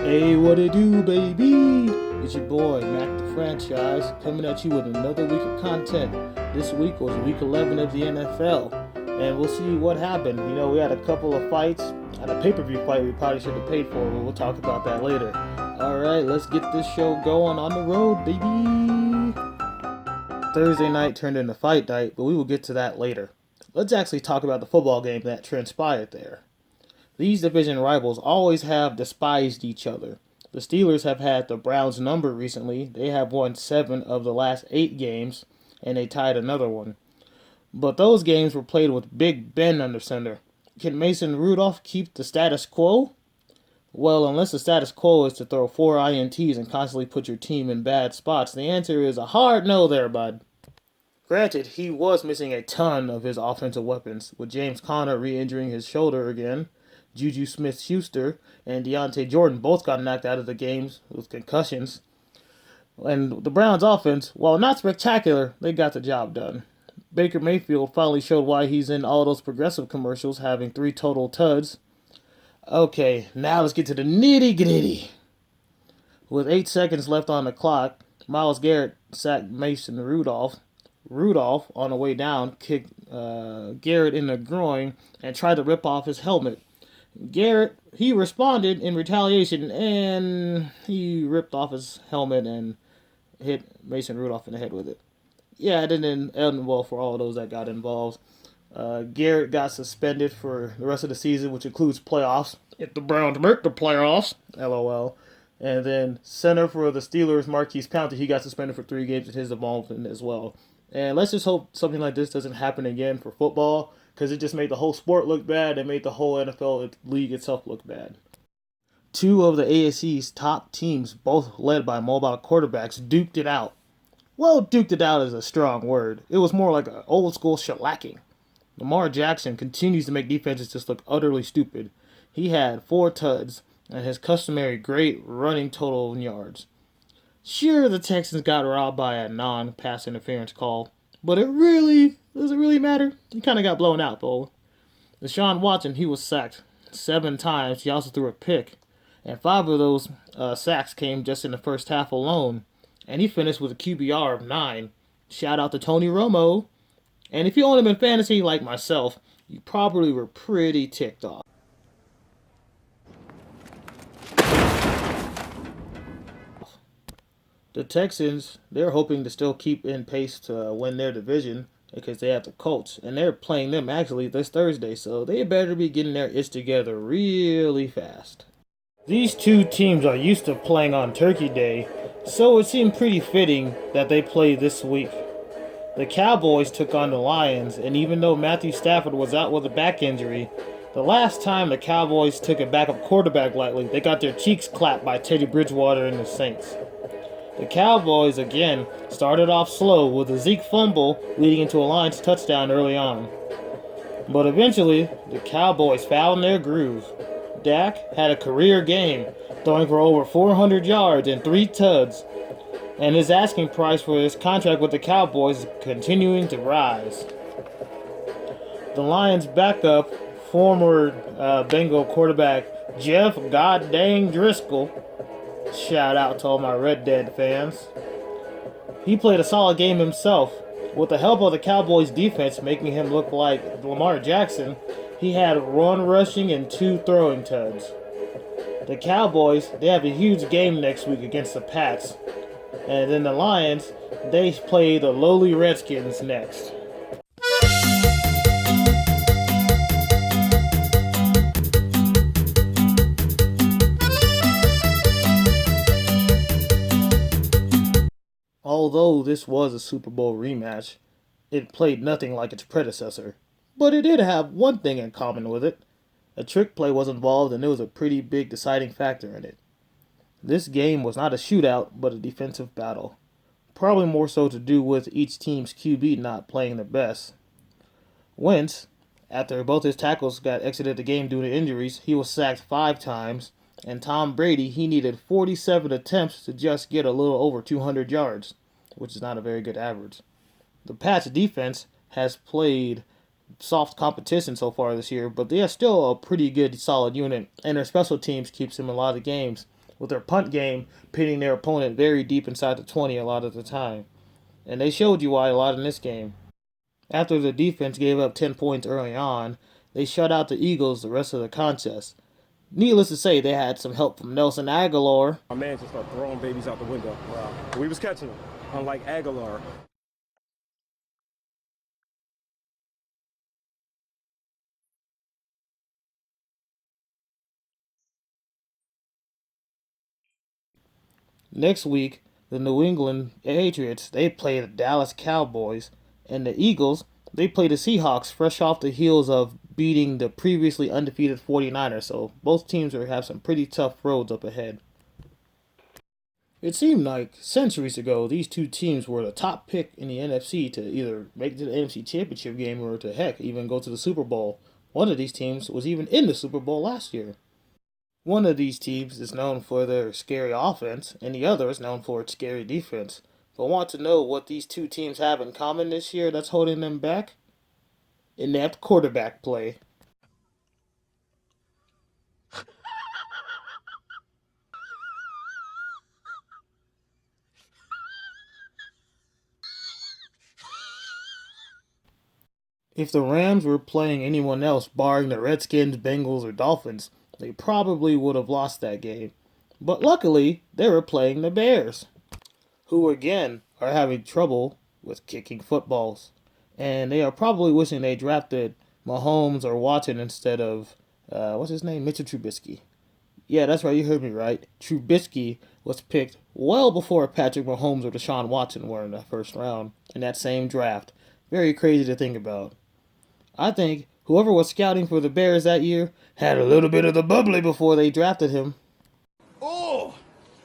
Hey, what it do, baby? It's your boy, Mac the Franchise, coming at you with another week of content. This week was week 11 of the NFL, and we'll see what happened. We had a couple of fights, and a pay-per-view fight we probably should have paid for, but we'll talk about that later. Alright, let's get this show going on the road, baby! Thursday night turned into fight night, but we will get to that later. Let's actually talk about the football game that transpired there. These division rivals always have despised each other. The Steelers have had the Browns' number recently. They have won 7 of the last 8 games, and they tied another one. But those games were played with Big Ben under center. Can Mason Rudolph keep the status quo? Well, unless the status quo is to throw 4 INTs and constantly put your team in bad spots, the answer is a hard no there, bud. Granted, he was missing a ton of his offensive weapons, with James Conner re-injuring his shoulder again. Juju Smith-Schuster and Deontay Jordan both got knocked out of the games with concussions. And the Browns' offense, while not spectacular, they got the job done. Baker Mayfield finally showed why he's in all those Progressive commercials, having 3 total tuds. Okay, now let's get to the nitty-gritty. With 8 seconds left on the clock, Myles Garrett sacked Mason Rudolph. Rudolph, on the way down, kicked Garrett in the groin and tried to rip off his helmet. Garrett, he responded in retaliation, and he ripped off his helmet and hit Mason Rudolph in the head with it. Yeah, it didn't end well for all of those that got involved. Garrett got suspended for the rest of the season, which includes playoffs. If the Browns make the playoffs, LOL. And then center for the Steelers, Marquise Pouncey, he got suspended for 3 games in his involvement as well. And let's just hope something like this doesn't happen again for football, because it just made the whole sport look bad and made the whole NFL league itself look bad. 2 of the AFC's top teams, both led by mobile quarterbacks, duked it out. Well, duked it out is a strong word. It was more like an old school shellacking. Lamar Jackson continues to make defenses just look utterly stupid. He had 4 tuds and his customary great running total in yards. Sure, the Texans got robbed by a non-pass interference call, but does it really matter? He kind of got blown out, though. Deshaun Watson, he was sacked 7 times. He also threw a pick. And 5 of those sacks came just in the first half alone. And he finished with a QBR of 9. Shout out to Tony Romo. And if you own him in fantasy like myself, you probably were pretty ticked off. The Texans, they're hoping to still keep in pace to win their division because they have the Colts, and they're playing them actually this Thursday, so they better be getting their ish together really fast. These 2 teams are used to playing on Turkey Day, so it seemed pretty fitting that they play this week. The Cowboys took on the Lions, and even though Matthew Stafford was out with a back injury, the last time the Cowboys took a backup quarterback lightly, they got their cheeks clapped by Teddy Bridgewater and the Saints. The Cowboys, again, started off slow with a Zeke fumble leading into a Lions touchdown early on. But eventually, the Cowboys found their groove. Dak had a career game, throwing for over 400 yards and 3 tuds, and his asking price for his contract with the Cowboys is continuing to rise. The Lions' backup, former Bengal quarterback Jeff Goddang Driscoll, shout out to all my Red Dead fans. He played a solid game himself. With the help of the Cowboys defense making him look like Lamar Jackson, he had 1 rushing and 2 throwing tuds. The Cowboys, they have a huge game next week against the Pats. And then the Lions, they play the lowly Redskins next. Although this was a Super Bowl rematch, it played nothing like its predecessor. But it did have one thing in common with it. A trick play was involved, and it was a pretty big deciding factor in it. This game was not a shootout, but a defensive battle. Probably more so to do with each team's QB not playing their best. Wentz, after both his tackles got exited the game due to injuries, he was sacked 5 times, and Tom Brady, he needed 47 attempts to just get a little over 200 yards, which is not a very good average. The Pats defense has played soft competition so far this year, but they are still a pretty good, solid unit, and their special teams keeps them in a lot of games. with their punt game pinning their opponent very deep inside the 20 a lot of the time. And they showed you why a lot in this game. After the defense gave up 10 points early on, they shut out the Eagles the rest of the contest. Needless to say, they had some help from Nelson Aguilar. My man just started throwing babies out the window. Wow. We was catching them, unlike Aguilar. Next week, the New England Patriots, they play the Dallas Cowboys, and the Eagles, they play the Seahawks fresh off the heels of beating the previously undefeated 49ers, so both teams will have some pretty tough roads up ahead. It seemed like centuries ago these two teams were the top pick in the NFC to either make it to the NFC Championship game or to heck, even go to the Super Bowl. One of these teams was even in the Super Bowl last year. One of these teams is known for their scary offense, and the other is known for its scary defense. But want to know what these two teams have in common this year that's holding them back? Inept quarterback play. If the Rams were playing anyone else, barring the Redskins, Bengals, or Dolphins, they probably would have lost that game. But luckily, they were playing the Bears, who again are having trouble with kicking footballs. And they are probably wishing they drafted Mahomes or Watson instead of, what's his name? Mitchell Trubisky. Yeah, that's right, you heard me right. Trubisky was picked well before Patrick Mahomes or Deshaun Watson were in the first round in that same draft. Very crazy to think about. I think whoever was scouting for the Bears that year had a little bit of the bubbly before they drafted him. Oh,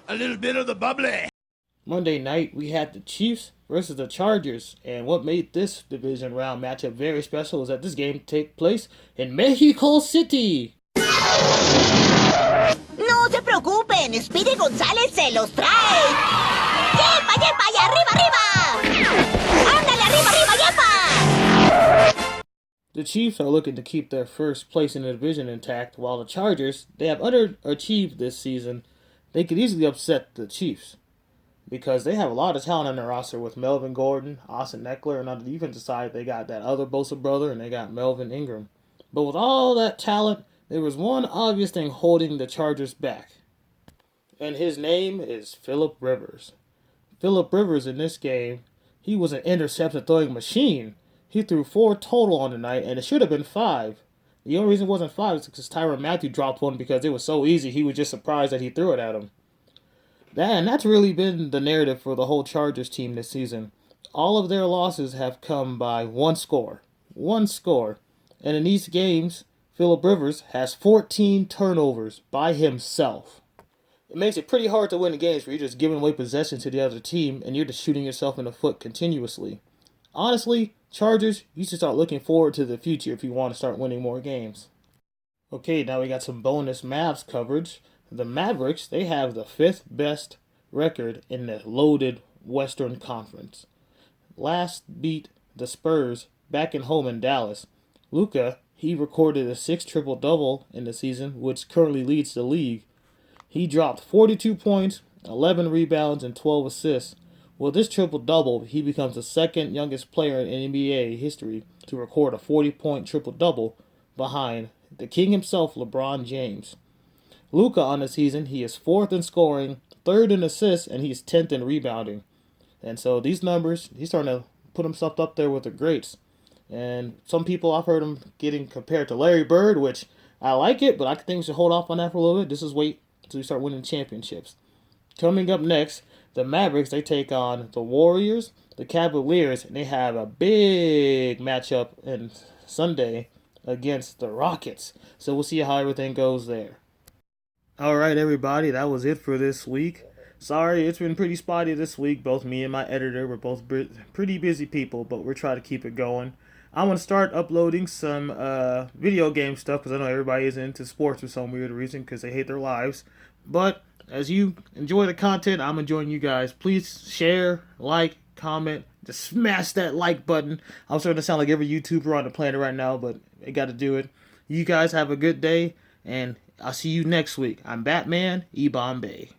a little bit of the bubbly. Monday night, we had the Chiefs versus the Chargers, and what made this division round matchup very special is that this game took place in Mexico City. No se preocupen, Speedy González se los trae. ¡Yepa, yepa, y arriba, arriba! ¡Ándale, arriba, arriba, yepa! The Chiefs are looking to keep their first place in the division intact, while the Chargers, they have underachieved this season. They could easily upset the Chiefs because they have a lot of talent on their roster with Melvin Gordon, Austin Eckler, and on the defensive side, they got that other Bosa brother, and they got Melvin Ingram. But with all that talent, there was one obvious thing holding the Chargers back, and his name is Phillip Rivers. Phillip Rivers in this game, he was an interception throwing machine. He threw 4 total on the night, and it should have been 5. The only reason it wasn't 5 is because Tyrann Mathieu dropped one because it was so easy, he was just surprised that he threw it at him. That's really been the narrative for the whole Chargers team this season. All of their losses have come by one score. One score. And in these games, Phillip Rivers has 14 turnovers by himself. It makes it pretty hard to win the games where you're just giving away possession to the other team and you're just shooting yourself in the foot continuously. Honestly, Chargers, you should start looking forward to the future if you want to start winning more games. Okay, now we got some bonus Mavs coverage. The Mavericks, they have the 5th best record in the loaded Western Conference. Last beat the Spurs back in home in Dallas. Luka, he recorded a 6th triple-double in the season, which currently leads the league. He dropped 42 points, 11 rebounds, and 12 assists. With this triple-double, he becomes the second youngest player in NBA history to record a 40-point triple-double behind the king himself, LeBron James. Luka on the season, he is 4th in scoring, 3rd in assists, and he's 10th in rebounding. And so these numbers, he's starting to put himself up there with the greats. And some people, I've heard him getting compared to Larry Bird, which I like it, but I think we should hold off on that for a little bit. Just is wait until we start winning championships. Coming up next, the Mavericks, they take on the Warriors, the Cavaliers, and they have a big matchup on Sunday against the Rockets. So we'll see how everything goes there. All right, everybody, that was it for this week. Sorry, it's been pretty spotty this week. Both me and my editor were both pretty busy people, but we're trying to keep it going. I want to start uploading some video game stuff because I know everybody is into sports for some weird reason because they hate their lives. But as you enjoy the content, I'm enjoying you guys. Please share, like, comment, just smash that like button. I'm starting to sound like every YouTuber on the planet right now, but I got to do it. You guys have a good day, and I'll see you next week. I'm Batman E. Bombay.